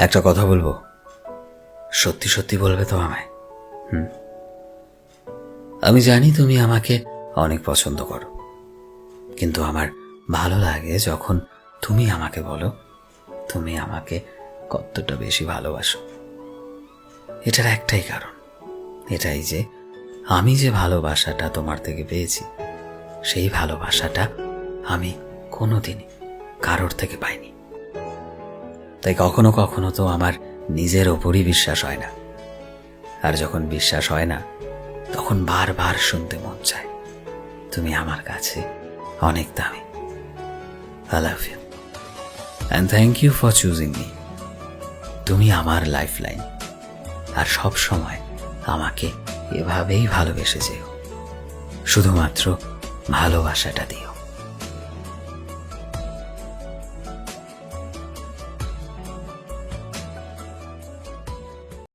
একটা কথা বলবো, সত্যি সত্যি বলবে তো আমায়? আমি জানি তুমি আমাকে অনেক পছন্দ করো, কিন্তু আমার ভালো লাগে যখন তুমি আমাকে বলো তুমি আমাকে কতটা বেশি ভালোবাসো। এটার একটাই কারণ, এটাই যে আমি যে ভালোবাসাটা তোমার থেকে পেয়েছি সেই ভালোবাসাটা আমি কোনোদিনই কারোর থেকে পাইনি। তাই কখনো কখনো তো আমার নিজের ওপরই বিশ্বাস হয় না, আর যখন বিশ্বাস হয় না তখন বারবার শুনতে মন চায় তুমি আমার কাছে অনেক দামি। I love you and thank you for choosing me. তুমি আমার লাইফলাইন, আর সব সময় আমাকে এভাবেই ভালোবেসে যেও, শুধুমাত্র ভালোবাসাটা দিও।